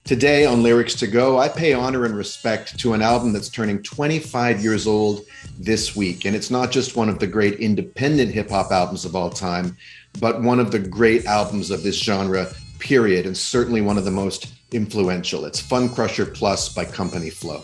Today on Lyrics to Go, I pay honor and respect to an album that's turning 25 years old this week. And it's not just one of the great independent hip hop albums of all time, but one of the great albums of this genre, period, and certainly one of the most influential. It's Funcrusher Plus by Company Flow.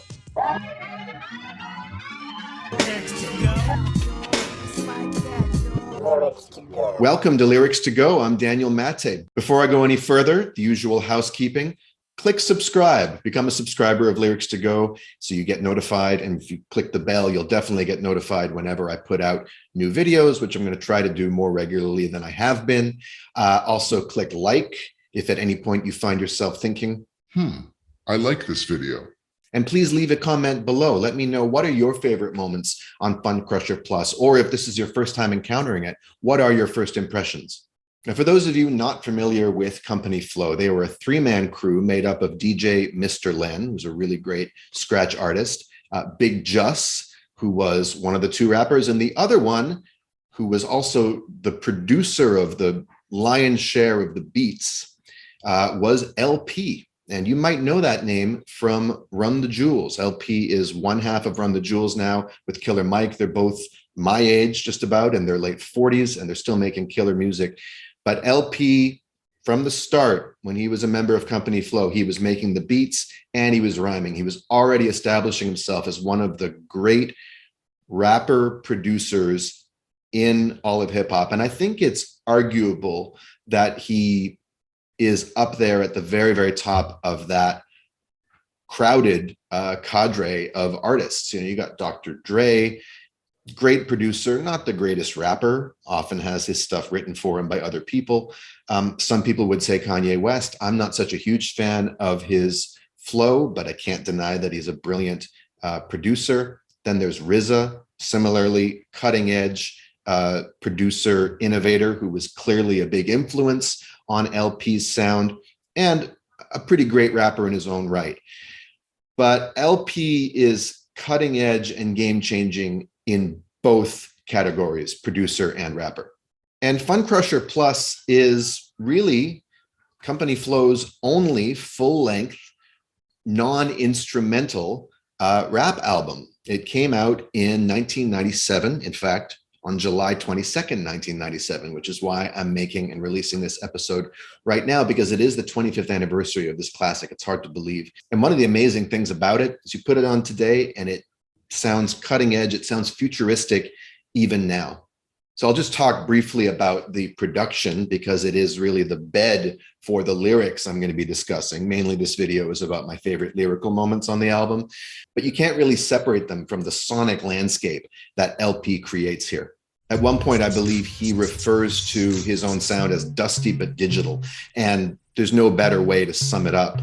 Welcome to Lyrics to Go. I'm Daniel Maté. Before I go any further, the usual housekeeping. Click subscribe, become a subscriber of Lyrics to Go so you get notified. And if you click the bell, you'll definitely get notified whenever I put out new videos, which I'm going to try to do more regularly than I have been. Also click like if at any point you find yourself thinking, I like this video. And please leave a comment below. Let me know, what are your favorite moments on Funcrusher Plus? Or if this is your first time encountering it, what are your first impressions? Now, for those of you not familiar with Company Flow, they were a three-man crew made up of DJ Mr. Len, who's a really great scratch artist, Bigg Jus, who was one of the two rappers, and the other one, who was also the producer of the lion's share of the beats, was LP. And you might know that name from Run the Jewels. LP is one half of Run the Jewels now with Killer Mike. They're both my age, just about, in their late 40s, and they're still making killer music. But LP, from the start, when he was a member of Company Flow, he was making the beats and he was rhyming. He was already establishing himself as one of the great rapper producers in all of hip hop. And I think it's arguable that he is up there at the very, very top of that crowded cadre of artists. You know, you got Dr. Dre, great producer, not the greatest rapper, often has his stuff written for him by other people. Some people would say Kanye West. I'm not such a huge fan of his flow, but I can't deny that he's a brilliant producer. Then there's RZA, similarly cutting edge producer, innovator, who was clearly a big influence on LP's sound and a pretty great rapper in his own right. But LP is cutting edge and game changing in both categories, producer and rapper. And Funcrusher Plus is really Company Flow's only full-length, non-instrumental rap album. It came out in 1997, in fact, on July 22nd, 1997, which is why I'm making and releasing this episode right now, because it is the 25th anniversary of this classic. It's hard to believe. And one of the amazing things about it is you put it on today and it sounds cutting edge. It sounds futuristic even now. So I'll just talk briefly about the production because it is really the bed for the lyrics I'm going to be discussing. Mainly this video is about my favorite lyrical moments on the album, but you can't really separate them from the sonic landscape that LP creates here. At one point, I believe he refers to his own sound as dusty but digital, and there's no better way to sum it up.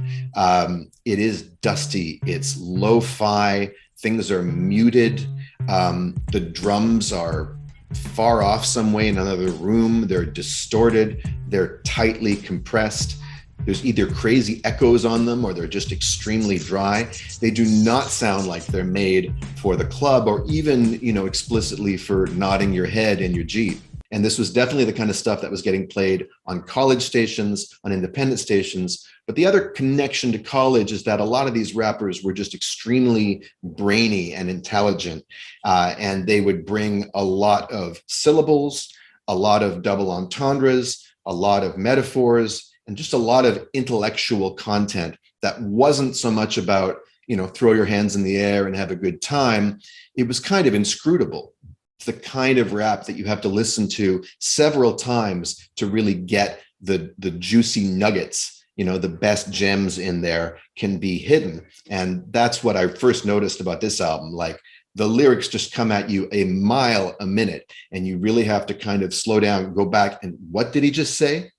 It is dusty, it's lo-fi, things are muted, the drums are far off some way in another room, they're distorted, they're tightly compressed. There's either crazy echoes on them or they're just extremely dry. They do not sound like they're made for the club or even, you know, explicitly for nodding your head in your Jeep. And this was definitely the kind of stuff that was getting played on college stations, on independent stations. But the other connection to college is that a lot of these rappers were just extremely brainy and intelligent. And they would bring a lot of syllables, a lot of double entendres, a lot of metaphors, and just a lot of intellectual content that wasn't so much about, you know, throw your hands in the air and have a good time. It was kind of inscrutable. It's the kind of rap that you have to listen to several times to really get the juicy nuggets. You know, the best gems in there can be hidden. And that's what I first noticed about this album. Like, the lyrics just come at you a mile a minute, and you really have to kind of slow down, go back, and what did he just say?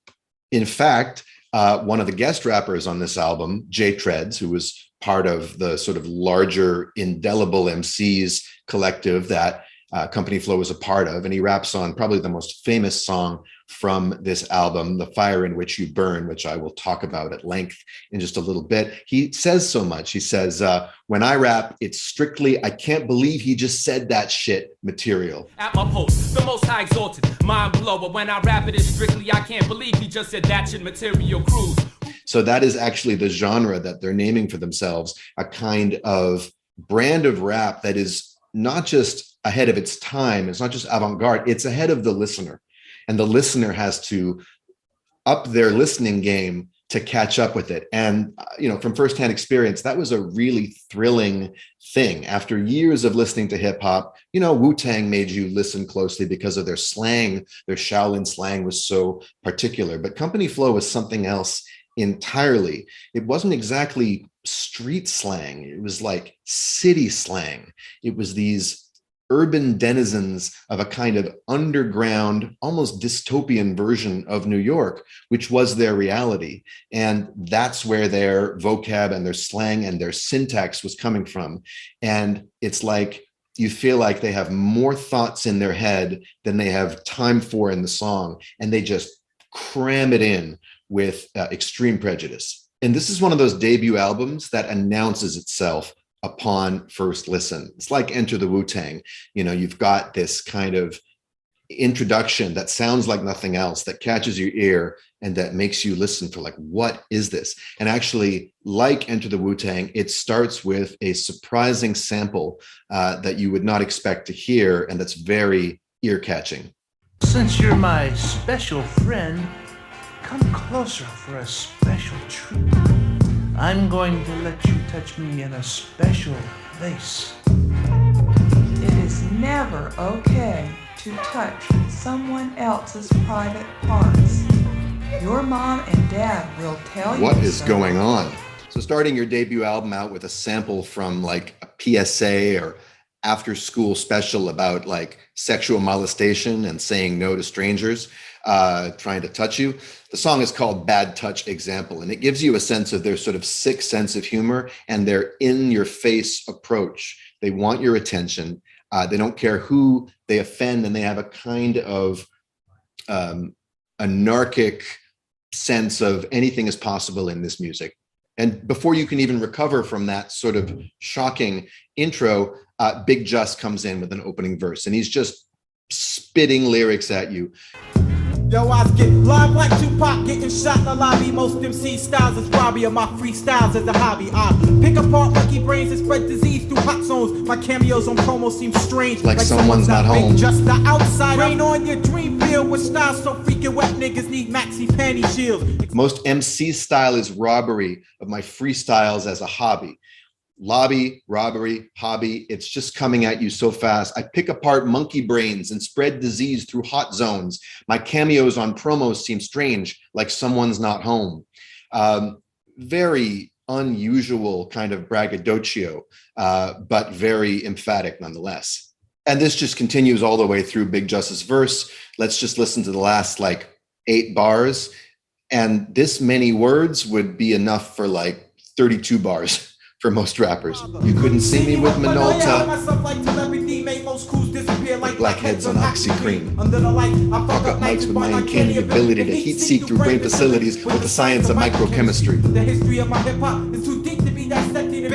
In fact, one of the guest rappers on this album, J-Treds, who was part of the sort of larger Indelible MCs collective that Company Flow was a part of, and he raps on probably the most famous song from this album, The Fire in Which You Burn, which I will talk about at length in just a little bit. He says so much. He says, when I rap, it's strictly, I can't believe he just said that shit material. At my post, the most high exalted, mind blower. When I rap it is strictly, I can't believe he just said that shit material cruise. So that is actually the genre that they're naming for themselves, a kind of brand of rap that is not just ahead of its time. It's not just avant-garde, it's ahead of the listener. And the listener has to up their listening game to catch up with it. And, from firsthand experience, that was a really thrilling thing. After years of listening to hip hop, Wu-Tang made you listen closely because of their slang. Their Shaolin slang was so particular, but Company Flow was something else entirely. It wasn't exactly street slang. It was like city slang. It was these urban denizens of a kind of underground, almost dystopian version of New York, which was their reality. And that's where their vocab and their slang and their syntax was coming from. And it's like, you feel like they have more thoughts in their head than they have time for in the song. And they just cram it in with extreme prejudice. And this is one of those debut albums that announces itself upon first listen. It's like Enter the Wu-Tang. You've got this kind of introduction that sounds like nothing else, that catches your ear and that makes you listen for like, what is this? And actually, like Enter the Wu-Tang, it starts with a surprising sample that you would not expect to hear, and that's very ear-catching. Since you're my special friend, come closer for a special treat. I'm going to let you touch me in a special place. It is never okay to touch someone else's private parts. Your mom and dad will tell you. What is going on? So starting your debut album out with a sample from like a PSA or after school special about like sexual molestation and saying no to strangers trying to touch you. The song is called Bad Touch Example, and it gives you a sense of their sort of sick sense of humor and their in-your-face approach. They want your attention. They don't care who they offend, and they have a kind of anarchic sense of anything is possible in this music. And before you can even recover from that sort of shocking intro, Bigg Jus comes in with an opening verse, and he's just spitting lyrics at you. Yo, I get live like Tupac, getting shot in the lobby. Most MC styles is Robbie, of my freestyles as a hobby. I pick apart monkey brains and spread disease through hot zones. My cameos on promo seem strange, like someone's not home. Just the outside, rain on your dream field with styles so freaking wet niggas need maxi panty shields. Most MC style is robbery of my freestyles as a hobby. Lobby, robbery, hobby, it's just coming at you so fast. I pick apart monkey brains and spread disease through hot zones. My cameos on promos seem strange, like someone's not home. Very unusual kind of braggadocio, but very emphatic nonetheless. And this just continues all the way through Bigg Jus's verse. Let's just listen to the last like 8 bars. And this many words would be enough for like 32 bars. For most rappers. You couldn't see me with Minolta. Blackheads on Oxycream. Fuck up mics with my uncanny ability to heat seek through brain facilities with the science of microchemistry. The history of my hip hop is too deep to be dissected.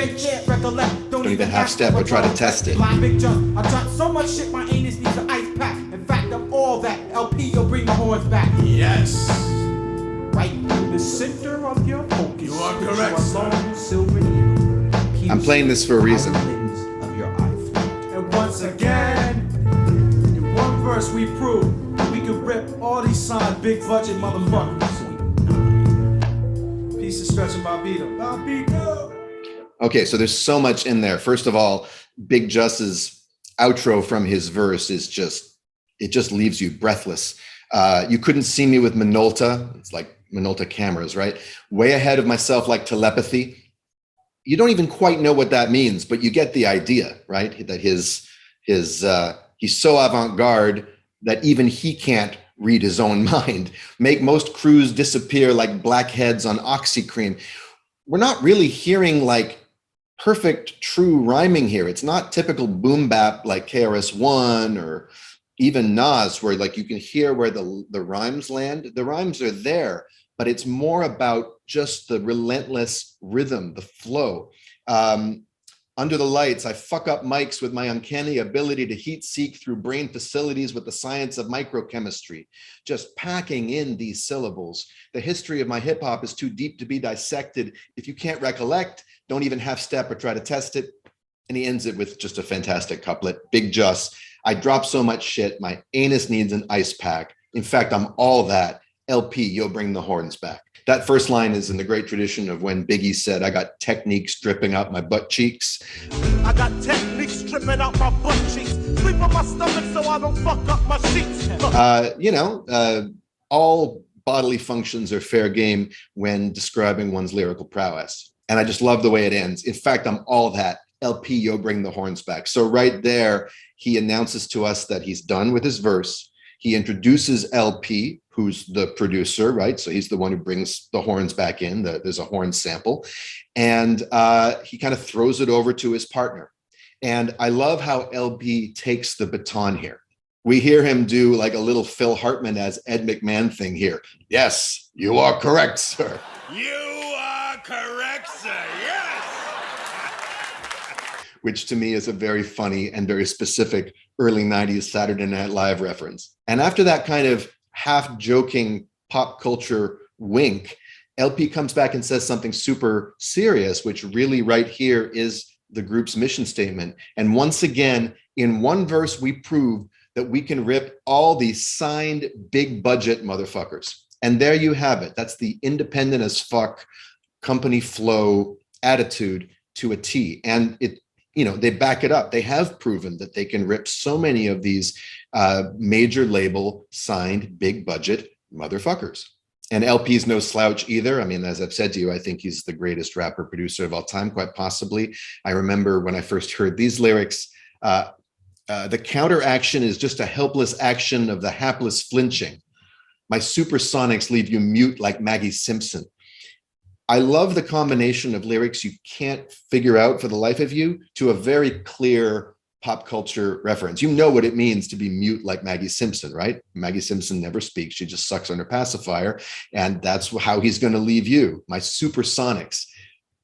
Don't even half step or try to test it. Bigg Jus, I dropped so much shit my anus needs an ice pack. In fact, I'm all that. LP, you'll bring my horns back. Yes. Right in the center of your focus. You are correct, I'm playing this for a reason. And once again, in one verse we prove we can rip all these signed big budget motherfuckers. Piece of stretching Bobito. Okay, so there's so much in there. First of all, Bigg Jus's outro from his verse is it just leaves you breathless. You couldn't see me with Minolta. It's like Minolta cameras, right? Way ahead of myself like telepathy. You don't even quite know what that means, but you get the idea, right? That he's so avant-garde that even he can't read his own mind. Make most crews disappear like blackheads on Oxycream. We're not really hearing like perfect, true rhyming here. It's not typical boom bap like KRS-One or even Nas, where like you can hear where the rhymes land. The rhymes are there, but it's more about just the relentless rhythm, the flow. Under the lights, I fuck up mics with my uncanny ability to heat seek through brain facilities with the science of microchemistry. Just packing in these syllables. The history of my hip hop is too deep to be dissected. If you can't recollect, don't even half step or try to test it. And he ends it with just a fantastic couplet. Bigg Jus, I drop so much shit, my anus needs an ice pack. In fact, I'm all that. LP, you'll bring the horns back. That first line is in the great tradition of when Biggie said, I got techniques dripping out my butt cheeks. I got techniques dripping out my butt cheeks. Sleep on my stomach so I don't fuck up my sheets. All bodily functions are fair game when describing one's lyrical prowess. And I just love the way it ends. In fact, I'm all that. LP, you'll bring the horns back. So right there, he announces to us that he's done with his verse. He introduces LP, who's the producer, right? So he's the one who brings the horns back in. There's a horn sample. And he kind of throws it over to his partner. And I love how LP takes the baton here. We hear him do like a little Phil Hartman as Ed McMahon thing here. Yes, you are correct, sir. You are correct, sir. Yes. Which to me is a very funny and very specific early 90s Saturday Night Live reference. And after that kind of half joking pop culture wink, LP comes back and says something super serious, which really right here is the group's mission statement. And once again, in one verse, we prove that we can rip all these signed big budget motherfuckers. And there you have it. That's the independent as fuck company flow attitude to a T. And they back it up. They have proven that they can rip so many of these major label signed big budget motherfuckers. And LP's no slouch either. I mean, as I've said to you, I think he's the greatest rapper producer of all time, quite possibly. I remember when I first heard these lyrics, the counter action is just a helpless action of the hapless flinching. My supersonics leave you mute like Maggie Simpson. I love the combination of lyrics you can't figure out for the life of you to a very clear pop culture reference. You know what it means to be mute like Maggie Simpson, right? Maggie Simpson never speaks. She just sucks on her pacifier. And that's how he's going to leave you. My supersonics.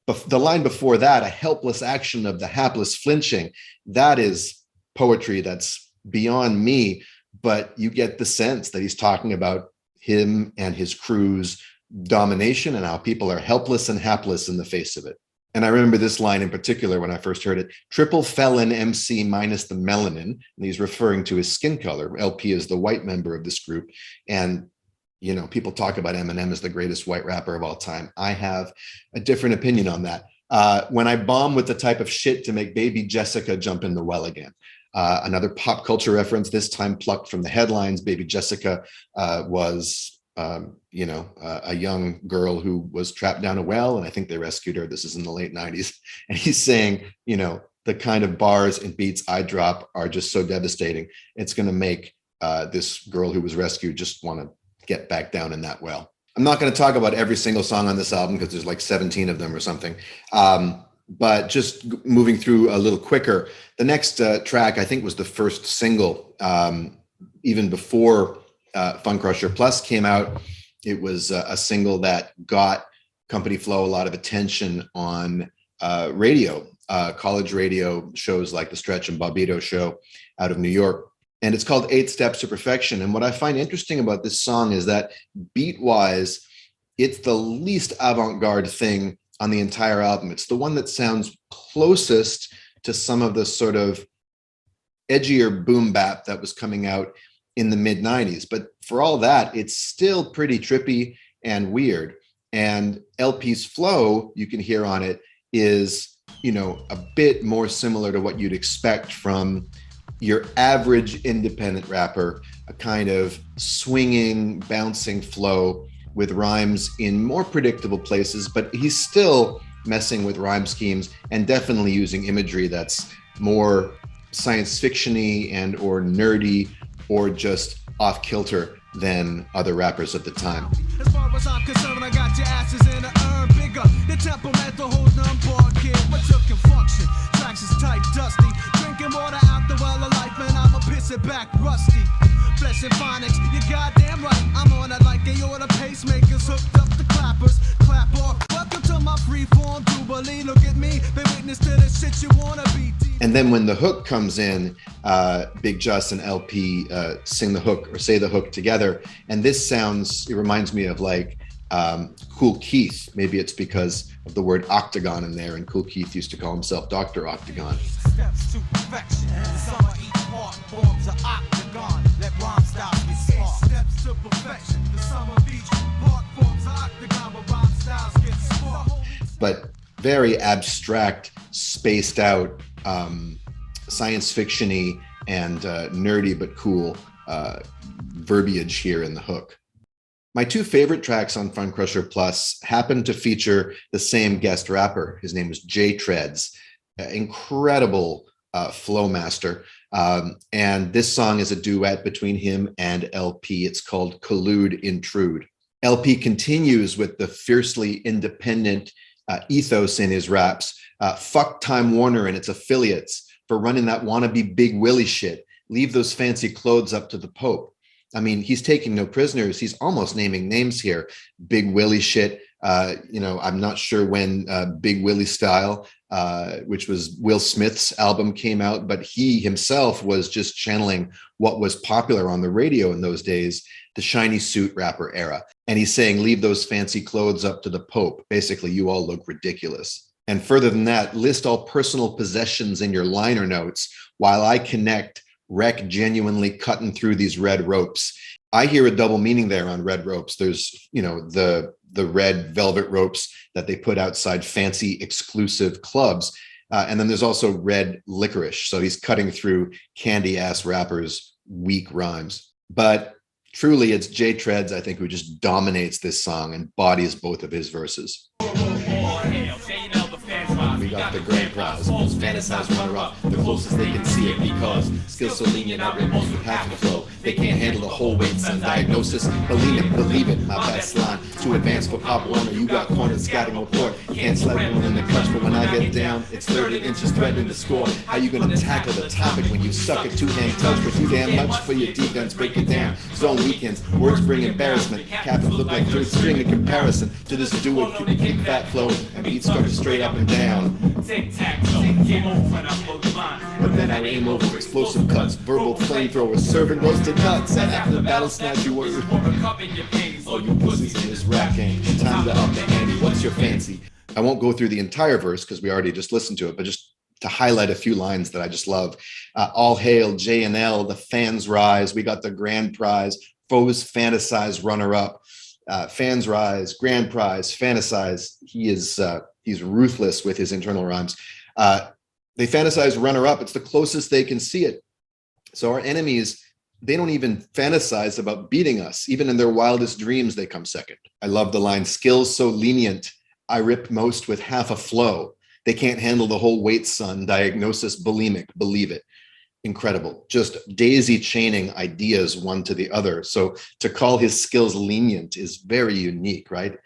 But the line before that, a helpless action of the hapless flinching, that is poetry that's beyond me. But you get the sense that he's talking about him and his crew's domination and how people are helpless and hapless in the face of it. And I remember this line in particular when I first heard it, triple felon MC minus the melanin. And he's referring to his skin color. LP is the white member of this group. And, people talk about Eminem as the greatest white rapper of all time. I have a different opinion on that. When I bomb with the type of shit to make baby Jessica jump in the well again. Another pop culture reference, this time plucked from the headlines. Baby Jessica was a young girl who was trapped down a well, and I think they rescued her. This is in the late 90s. And he's saying, the kind of bars and beats I drop are just so devastating. It's going to make this girl who was rescued just want to get back down in that well. I'm not going to talk about every single song on this album because there's like 17 of them or something. But just moving through a little quicker, the next track, I think, was the first single, even before Funcrusher Plus came out. It was a single that got Company Flow a lot of attention on radio, college radio shows like the Stretch and Bobbito show out of New York. And it's called 8 Steps to Perfection. And what I find interesting about this song is that beat-wise, it's the least avant-garde thing on the entire album. It's the one that sounds closest to some of the sort of edgier boom bap that was coming out in the mid 90s. But for all that, it's still pretty trippy and weird. And LP's flow, you can hear on it, is, a bit more similar to what you'd expect from your average independent rapper, a kind of swinging, bouncing flow with rhymes in more predictable places, but he's still messing with rhyme schemes and definitely using imagery that's more science fiction-y and or nerdy or just off kilter than other rappers at the time. As far as I'm concerned, I got your asses in the urn bigger. The temperament Just a whole dumb bar kid, but you can function. Tracks is tight, dusty. Drinking water out the well of life, man, I'ma piss it back rusty. Flesh and phonics, you goddamn right. I'm on it like they order pacemakers, hooked up the clappers. Clap off. Welcome to my freeform jubilee. Look at me, been witness to the shit you wanna be. And then when the hook comes in, Bigg Jus and LP sing the hook or say the hook together. And this sounds, it reminds me of like Kool Keith. Maybe it's because of the word octagon in there, and Kool Keith used to call himself Dr. Octagon. Steps to perfection. The sum of each part forms an octagon. Let rhyme styles get sparked. Steps to perfection. The sum of each part forms an octagon, but rhyme styles get sparked. But very abstract, spaced out, science fiction-y and nerdy but cool verbiage here in the hook. My two favorite tracks on Funcrusher Plus happen to feature the same guest rapper. His name was J-Treds, incredible flow master. And this song is a duet between him and LP. It's called Collude-Intrude. LP continues with the fiercely independent ethos in his raps. Fuck Time Warner and its affiliates for running that wannabe Big Willie shit. Leave those fancy clothes up to the Pope. I mean, he's taking no prisoners. He's almost naming names here. Big Willie shit. You know, I'm not sure when Big Willie Style, which was Will Smith's album, came out, but he himself was just channeling what was popular on the radio in those days, the shiny suit rapper era. And he's saying, leave those fancy clothes up to the Pope. Basically, you all look ridiculous. And further than that, list all personal possessions in your liner notes while I connect Rec genuinely cutting through these red ropes. I hear a double meaning there on red ropes. There's, you know, the red velvet ropes that they put outside fancy exclusive clubs. And then there's also red licorice. So he's cutting through candy ass rappers' weak rhymes. But truly it's J-Treds, I think, who just dominates this song and bodies both of his verses. We got the grand prize, most fantasized runner-up, the closest they can see it because skills so lenient, I read most with half the flow. They can't handle the whole weight, son. Diagnosis, believe it, my best line. Too advanced for Pop Warner, you got cornered, scatting report. Can't slap one in the clutch, but when I get down, it's 30 inches threatening to score. How you gonna tackle the topic when you suck at two-hand touch for too damn much for your defense? Break it down. Zone weekends, words bring embarrassment. Captains look like third string in comparison to this duo, kick fat flow, and beats structure straight up and down. But then I aim over explosive cuts, verbal flamethrowers, serving roasted nuts, and after the battle snatch you word. Oh, you pussies in this rap game, time to up the ante, what's your fancy? I won't go through the entire verse because we already just listened to it, but just to highlight a few lines that I just love. All hail J&L, the fans rise, we got the grand prize, foes fantasize runner-up. Fans rise, grand prize, fantasize. He's ruthless with his internal rhymes. They fantasize runner-up. It's the closest they can see it. So our enemies, they don't even fantasize about beating us. Even in their wildest dreams, they come second. I love the line, skills so lenient, I rip most with half a flow. They can't handle the whole weight, son. Diagnosis bulimic, believe it. Incredible. Just daisy chaining ideas one to the other. So to call his skills lenient is very unique, right?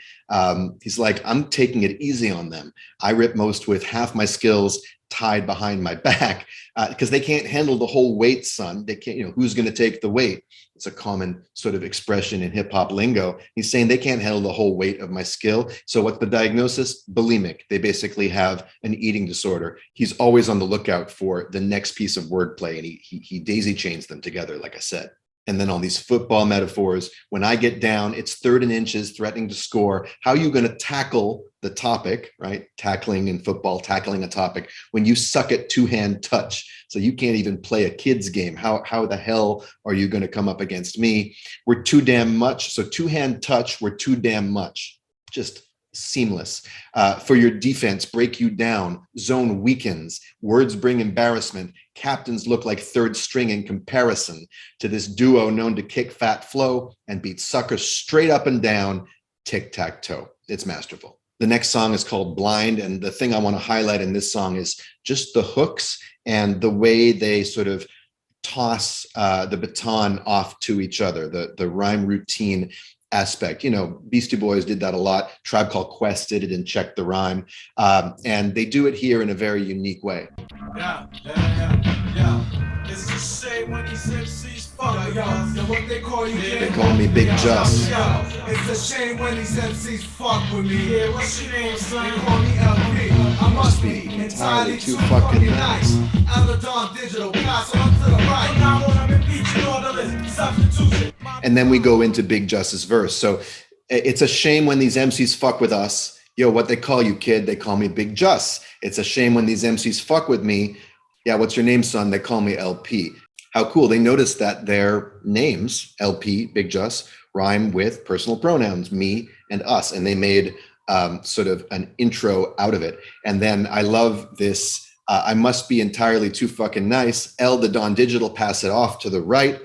He's like, I'm taking it easy on them. I rip most with half my skills tied behind my back because they can't handle the whole weight, son. They can't, you know, who's going to take the weight? It's a common sort of expression in hip hop lingo. He's saying they can't handle the whole weight of my skill. So what's the diagnosis? Bulimic. They basically have an eating disorder. He's always on the lookout for the next piece of wordplay, and he daisy chains them together, like I said. And then all these football metaphors. When I get down, it's third and inches, threatening to score. How are you going to tackle the topic, right? Tackling in football, tackling a topic, when you suck at two-hand touch. So you can't even play a kid's game. How the hell are you going to come up against me? We're too damn much. So two-hand touch, we're too damn much. Just seamless. For your defense, break you down. Zone weakens. Words bring embarrassment. Captains look like third string in comparison to this duo known to kick fat flow and beat suckers straight up and down, tic-tac-toe. It's masterful. The next song is called Blind, and the thing I want to highlight in this song is just the hooks and the way they sort of toss the baton off to each other, the rhyme routine aspect. You know, Beastie Boys did that a lot. Tribe Called Quest did it in Check the Rhyme. And they do it here in a very unique way. Yeah. It's a shame when these MCs fuck yo. What they call you? They call me Bigg Jus. It's a shame when these MCs fuck with me. Yeah, what's your name, son? They call me LP. I must be entirely too fucking nice. Out of Dawn Digital, pass on to the right. Now I'm impeaching all the list. Substitution. And then we go into Bigg Jus's verse. So it's a shame when these MCs fuck with us. Yo, what they call you, kid? They call me Bigg Jus. It's a shame when these MCs fuck with me. Yeah, what's your name, son? They call me LP. How cool. They noticed that their names, LP, Bigg Jus, rhyme with personal pronouns, me and us. And they made sort of an intro out of it. And then I love this. I must be entirely too fucking nice. L, the Dawn Digital, pass it off to the right?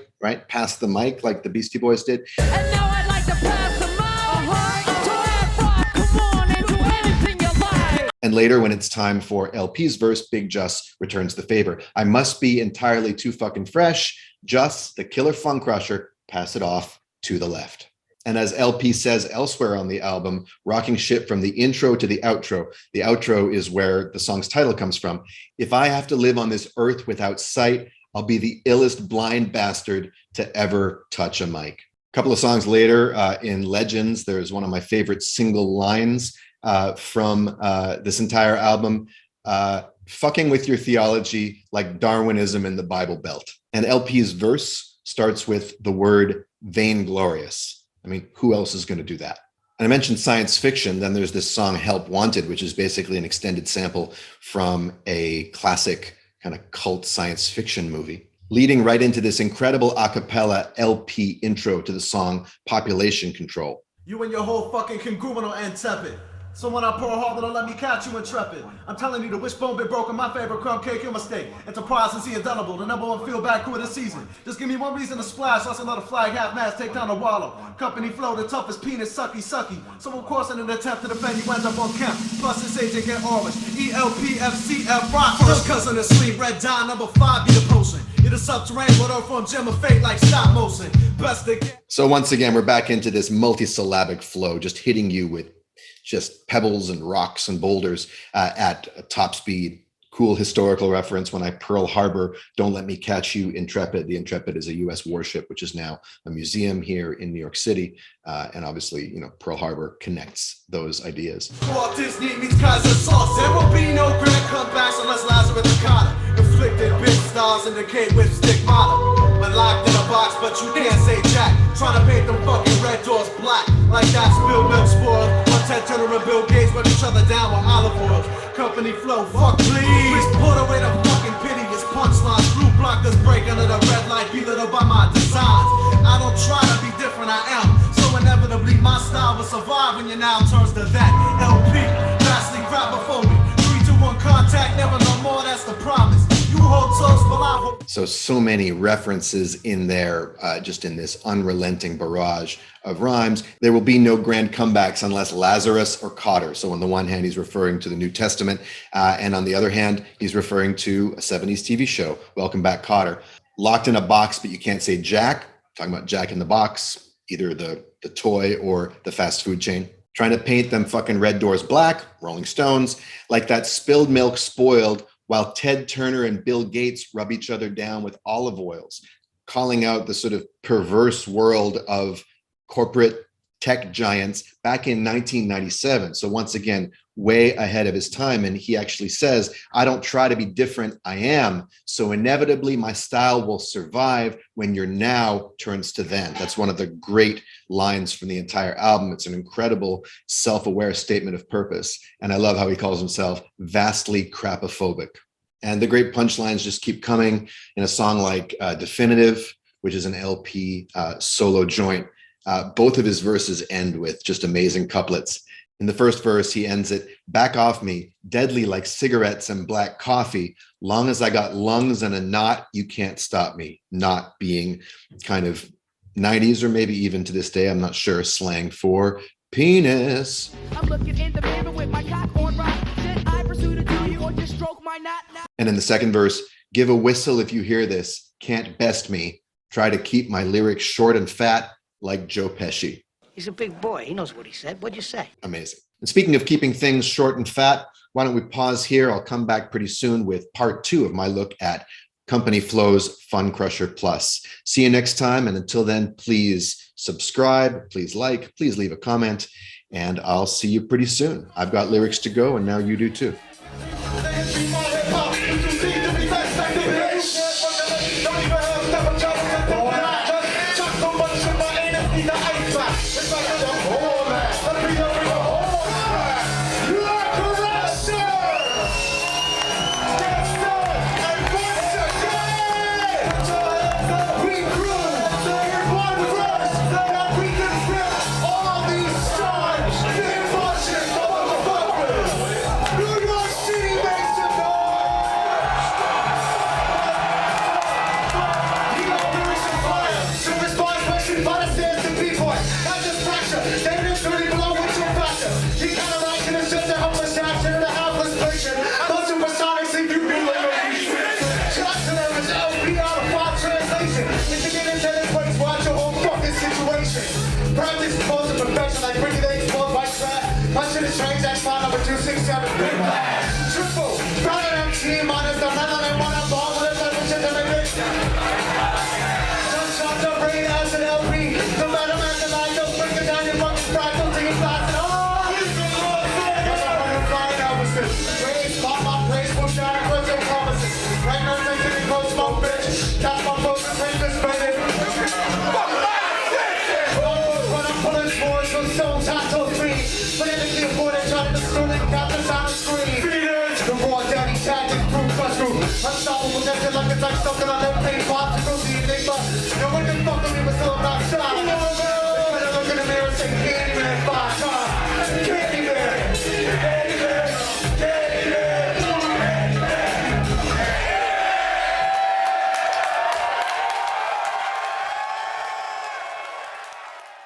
Pass the mic like the Beastie Boys did. And now I'd like to pass the mic to Afro. Come on and do anything you like. And later, when it's time for LP's verse, Bigg Jus returns the favor. I must be entirely too fucking fresh. Jus, the killer Funcrusher, pass it off to the left. And as LP says elsewhere on the album, rocking shit from the intro to the outro. The outro is where the song's title comes from. If I have to live on this earth without sight, I'll be the illest blind bastard to ever touch a mic. A couple of songs later, in Legends, there's one of my favorite single lines from this entire album, fucking with your theology like Darwinism in the Bible Belt. And LP's verse starts with the word vainglorious. I mean, who else is going to do that? And I mentioned science fiction. Then there's this song Help Wanted, which is basically an extended sample from a classic kind of cult science fiction movie, leading right into this incredible a cappella LP intro to the song Population Control. You and your whole fucking congruent and tepid. So when I pour hard, don't let me catch you intrepid. I'm telling you, the wishbone been broken, my favorite crumb cake, your mistake. Enterprise and see Indelible, the #1 feel bad crew of the season. Just give me one reason to splash, that's another flag, half mast, take down the wallow. Company flow, the toughest penis, sucky. So of course in an attempt to defend, you end up on camp. Plus this agent get orange, ELPFCF rock. First cousin of sleep, red dye, #5 be the potion. You're the subterranean, but earth from gem of fate like stop motion. Best to get. So once again, we're back into this multisyllabic flow, just hitting you with just pebbles and rocks and boulders at top speed. Cool historical reference when I Pearl Harbor, don't let me catch you, Intrepid. The Intrepid is a US warship, which is now a museum here in New York City. And obviously, you know, Pearl Harbor connects those ideas. Walt Disney meets Kaiser sauce. There will be no grand comebacks unless Lazarus the Cotter. Inflicted big stars indicate with stigmata. When locked in a box, but you can't say jack. Trying to paint them fucking red doors black. Like that spilled milk spoiled. One Ted Turner and Bill Gates run each other down with olive oil. Company flow, fuck please. Put away the fucking piteous punchlines. Blue blockers break under the red light, be lit up by my designs. I don't try to be different, I am. So inevitably my style will survive when your now turns to that. LP, vastly crap before me. 3, 2, 1 contact, never no more, that's the promise. You hold toast, but I hold. So many references in there, just in this unrelenting barrage of rhymes. There will be no grand comebacks unless Lazarus or Cotter. So on the one hand, he's referring to the New Testament. And on the other hand, he's referring to a 70s TV show, Welcome Back, Cotter. Locked in a box, but you can't say Jack. Talking about Jack in the Box, either the toy or the fast food chain. Trying to paint them fucking red doors black, Rolling Stones, like that spilled milk spoiled, while Ted Turner and Bill Gates rub each other down with olive oils, calling out the sort of perverse world of corporate tech giants back in 1997. So once again, way ahead of his time. And he actually says, I don't try to be different, I am. So inevitably my style will survive when your now turns to then. That's one of the great lines from the entire album. It's an incredible self-aware statement of purpose. And I love how he calls himself vastly crapophobic. And the great punchlines just keep coming in a song like Definitive, which is an LP solo joint. Both of his verses end with just amazing couplets. In the first verse, he ends it, back off me, deadly like cigarettes and black coffee. Long as I got lungs and a knot, you can't stop me. Not being kind of 90s or maybe even to this day, I'm not sure, slang for penis. I'm looking in the mirror with my cock on rock. Should I pursue to do you or just stroke my knot? And in the second verse, give a whistle if you hear this, can't best me. Try to keep my lyrics short and fat like Joe Pesci. He's a big boy. He knows what he said. What'd you say? Amazing. And speaking of keeping things short and fat, why don't we pause here? I'll come back pretty soon with part 2 of my look at Company Flow's Funcrusher Plus. See you next time. And until then, please subscribe, please like, please leave a comment, and I'll see you pretty soon. I've got lyrics to go, and now you do too. Unstoppable, that's like it's like stuck on that paint box.